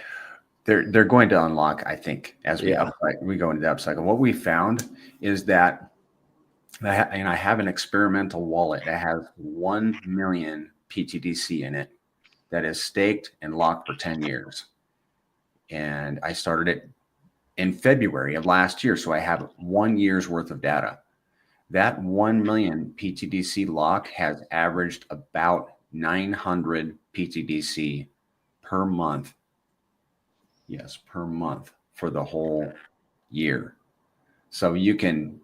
they're going to unlock, I think, as we Yeah. we go into the upcycle. What we found is that I have an experimental wallet that has 1 million PTDC in it that is staked and locked for 10 years. And I started it in February of last year. So I have 1 year's worth of data. That 1 million PTDC lock has averaged about 900 PTDC per month. Yes, per month for the whole year. So you can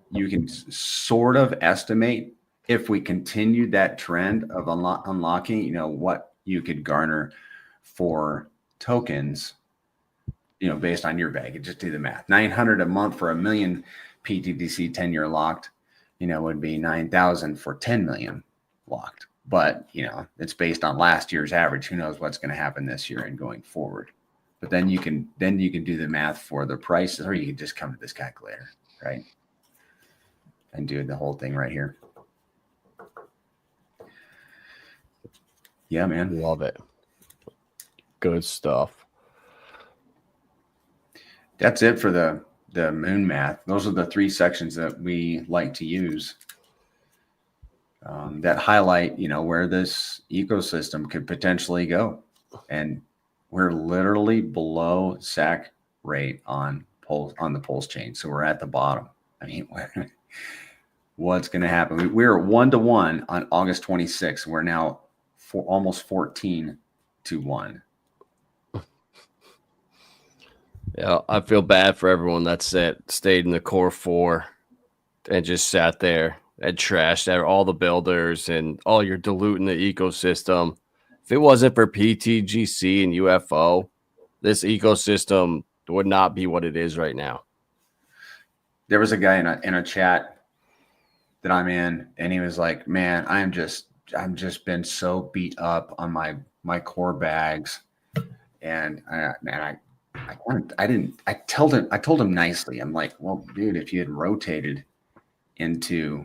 sort of estimate, if we continued that trend of unlocking, you know, what you could garner for tokens, you know, based on your bag. And just do the math. 900 a month for 1 million PTDC 10-year locked, you know, would be 9,000 for 10 million locked. But, you know, it's based on last year's average. Who knows what's going to happen this year and going forward. But then you can do the math for the prices, or you can just come to this calculator, right? And do the whole thing right here. Yeah, man. Love it. Good stuff. That's it for the moon math. Those are the 3 sections that we like to use that highlight, you know, where this ecosystem could potentially go. And we're literally below SAC rate on the Pulsechain. So we're at the bottom. I mean, what's going to happen? We're 1-to-1 on August 26th. We're now almost 14-to-1. Yeah, I feel bad for everyone that stayed in the core 4 and just sat there and trashed all the builders and you're diluting the ecosystem. If it wasn't for PTGC and UFO, this ecosystem would not be what it is right now. There was a guy in a chat that I'm in, and he was like, "Man, I'm just been so beat up on my core bags," and I told him nicely. I'm like, "Well, dude, if you had rotated into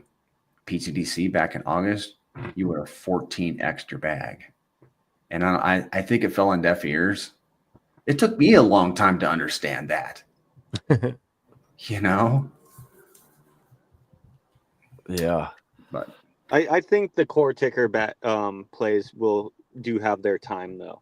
PTDC back in August, you would have 14 extra bag." And I think it fell on deaf ears. It took me a long time to understand that. You know? Yeah. But I think the core ticker plays do have their time though.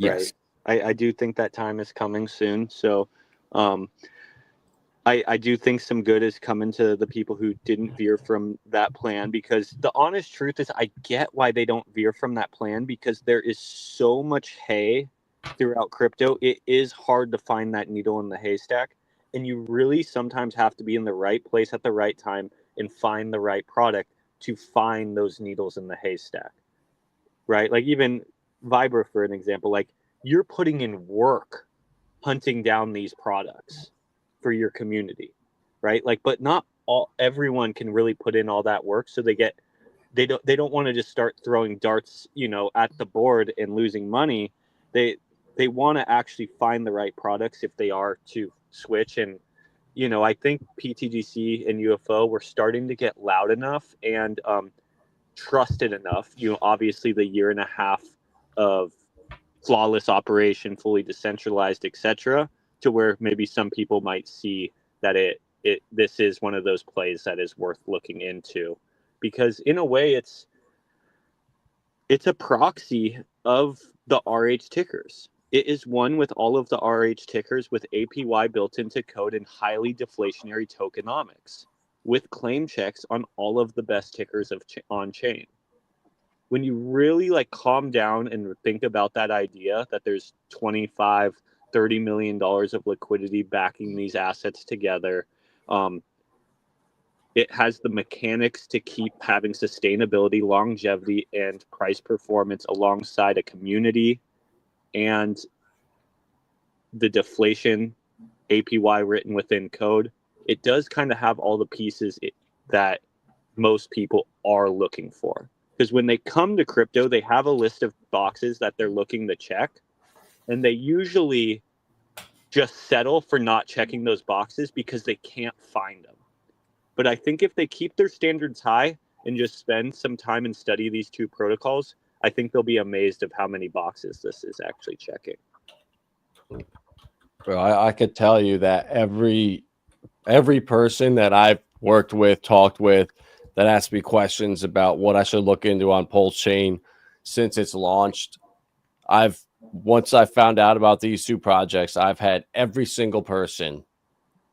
yes. Right? I do think that time is coming soon. So I do think some good is coming to the people who didn't veer from that plan, because the honest truth is I get why they don't veer from that plan, because there is so much hay throughout crypto. It is hard to find that needle in the haystack, and you really sometimes have to be in the right place at the right time and find the right product to find those needles in the haystack, right? Like even Vibra, for an example, like you're putting in work hunting down these products for your community, right? Like, but not everyone can really put in all that work, so they don't want to just start throwing darts, you know, at the board and losing money. They want to actually find the right products if they are to switch. And you know, I think PTGC and UFO were starting to get loud enough and trusted enough. You know, obviously the 1.5 years of flawless operation, fully decentralized, etc., to where maybe some people might see that this is one of those plays that is worth looking into, because in a way it's a proxy of the RH tickers. It is one with all of the RH tickers with APY built into code and highly deflationary tokenomics, with claim checks on all of the best tickers on chain. When you really like calm down and think about that idea that there's $25-30 million of liquidity backing these assets together, it has the mechanics to keep having sustainability, longevity, and price performance alongside a community and the deflation APY written within code. It does kind of have all the pieces that most people are looking for. Because when they come to crypto, they have a list of boxes that they're looking to check, and they usually just settle for not checking those boxes because they can't find them. But I think if they keep their standards high and just spend some time and study these 2 protocols, I think they'll be amazed of how many boxes this is actually checking. Bro, I could tell you that every person that I've worked with, talked with, that asked me questions about what I should look into on Pulsechain since it's launched, once I found out about these two projects, I've had every single person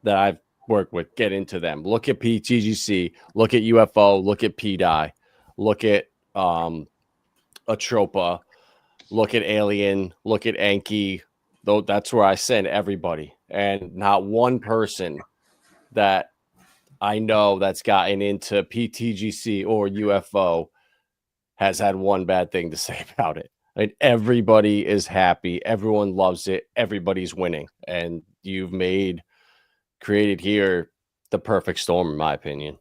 that I've worked with get into them. Look at PTGC, look at UFO, look at PDI, look at Atropa, look at Alien, look at Anki. Though that's where I send everybody, and not one person that I know that's gotten into PTGC or UFO has had one bad thing to say about it. I mean, everybody is happy. Everyone loves it. Everybody's winning. And you've created here the perfect storm, in my opinion.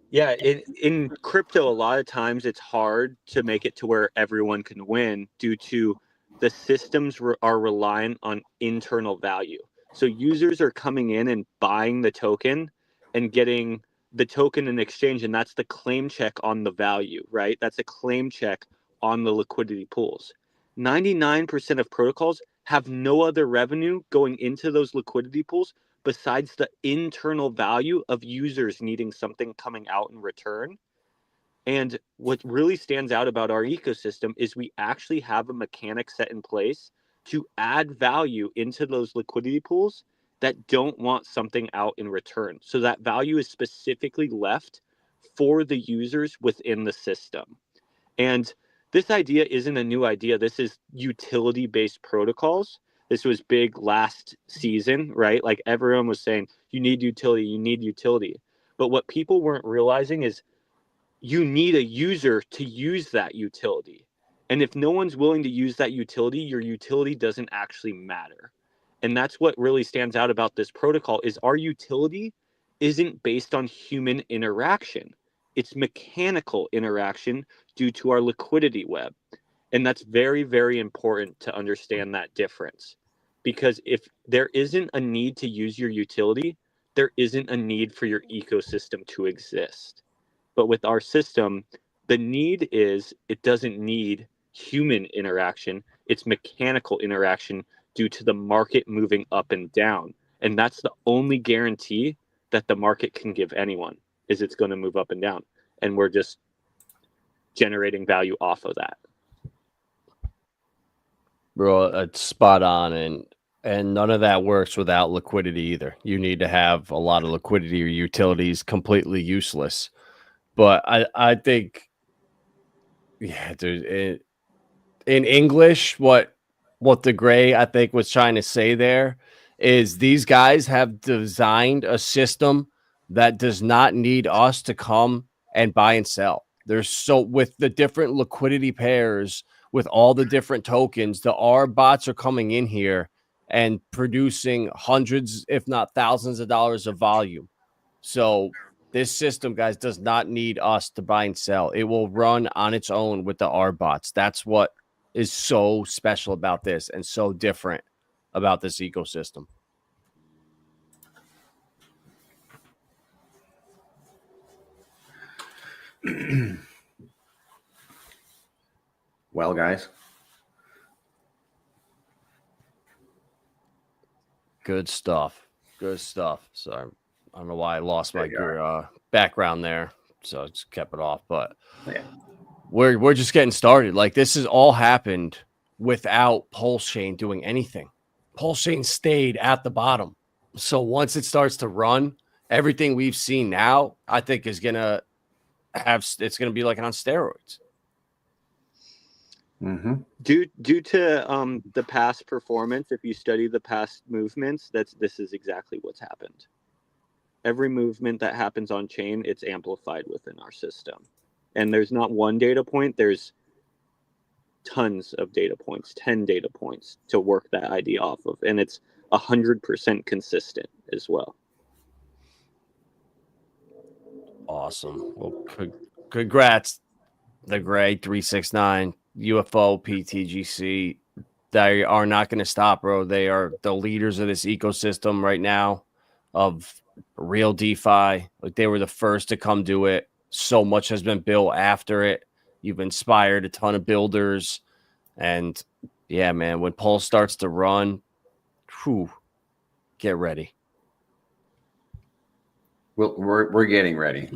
Yeah, in crypto, a lot of times it's hard to make it to where everyone can win due to the systems are reliant on internal value. So users are coming in and buying the token and getting the token in exchange, and that's the claim check on the value, right? That's a claim check on the liquidity pools. 99% of protocols have no other revenue going into those liquidity pools besides the internal value of users needing something coming out in return. And what really stands out about our ecosystem is we actually have a mechanic set in place to add value into those liquidity pools that don't want something out in return. So that value is specifically left for the users within the system. And this idea isn't a new idea. This is utility-based protocols. This was big last season, right? Like everyone was saying, you need utility, you need utility. But what people weren't realizing is you need a user to use that utility. And if no one's willing to use that utility, your utility doesn't actually matter. And that's what really stands out about this protocol is our utility isn't based on human interaction. It's mechanical interaction due to our liquidity web. And that's very, very important to understand that difference. Because if there isn't a need to use your utility, there isn't a need for your ecosystem to exist. But with our system, the need is it doesn't need human interaction. It's mechanical interaction due to the market moving up and down. And that's the only guarantee that the market can give anyone is it's going to move up and down. And we're just generating value off of that. Bro, it's spot on, and none of that works without liquidity either. You need to have a lot of liquidity or utilities completely useless. But I think, yeah, dude, in English, what the Gray I think was trying to say there is these guys have designed a system that does not need us to come and buy and sell. There's so with the different liquidity pairs, with all the different tokens, the R bots are coming in here and producing hundreds, if not thousands of dollars of volume. So this system, guys, does not need us to buy and sell. It will run on its own with the R bots. That's what is so special about this and so different about this ecosystem. Well, guys, Good stuff. Good stuff. Sorry, I don't know why I lost my background there, so I just kept it off. But yeah. we're just getting started. Like this has all happened without Pulsechain doing anything. Pulsechain stayed at the bottom. So once it starts to run, everything we've seen now, I think is gonna be like on steroids. Mm-hmm. Due to the past performance, if you study the past movements, this is exactly what's happened. Every movement that happens on chain, it's amplified within our system. And there's not one data point, there's tons of data points, 10 data points to work that idea off of. And it's 100% consistent as well. Awesome. Well, congrats, TheGray369, UFO, PTGC. They are not going to stop, bro. They are the leaders of this ecosystem right now of real DeFi. Like they were the first to come do it. So much has been built after it. You've inspired a ton of builders, and yeah, man, when Pulse starts to run, whew, get ready. We're getting ready.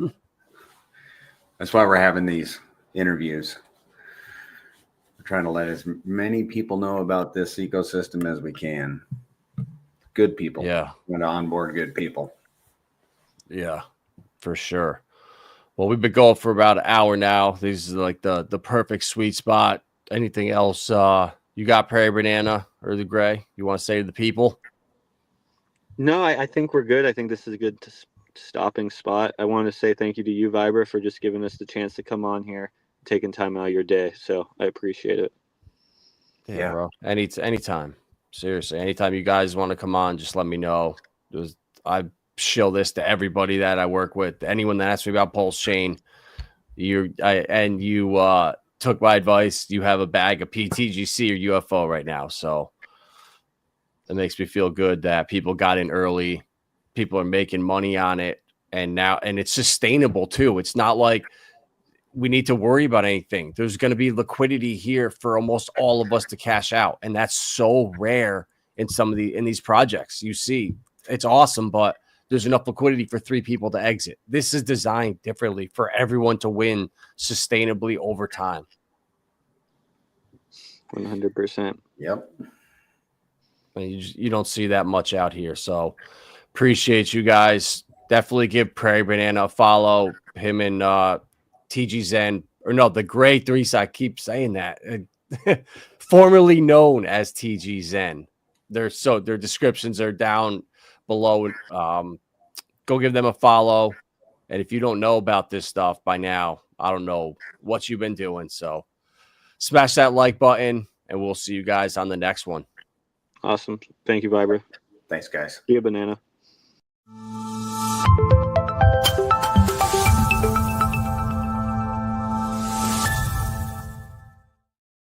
That's why we're having these interviews. We're trying to let as many people know about this ecosystem as we can. Good people. Yeah. Want to onboard good people. Yeah, for sure. Well, we've been going for about an hour now. These are like the perfect sweet spot. Anything else you got, Prairie Banana or the Gray, you want to say to the people? No, I think we're good. I think this is a good stopping spot. I want to say thank you to you, Vibra, for just giving us the chance to come on here, taking time out of your day. So I appreciate it. Yeah, bro. Anytime. Seriously, anytime you guys want to come on, just let me know. I shill this to everybody that I work with. Anyone that asks me about Pulsechain, you took my advice. You have a bag of PTGC or UFO right now, so it makes me feel good that people got in early. People are making money on it, and it's sustainable too. It's not like we need to worry about anything. There's going to be liquidity here for almost all of us to cash out, and that's so rare in these projects. You see, it's awesome, but there's enough liquidity for 3 people to exit. This is designed differently for everyone to win sustainably over time. 100%. Yep. And you don't see that much out here. So appreciate you guys. Definitely give Prairie Banana a follow. Him and TG Zen, or no, the TheGray369. I keep saying that. Formerly known as TG Zen. Their descriptions are down below. Go give them a follow. And if you don't know about this stuff by now, I don't know what you've been doing. So smash that like button, and we'll see you guys on the next one. Awesome. Thank you, Vibra. Thanks, guys. See you, Banana.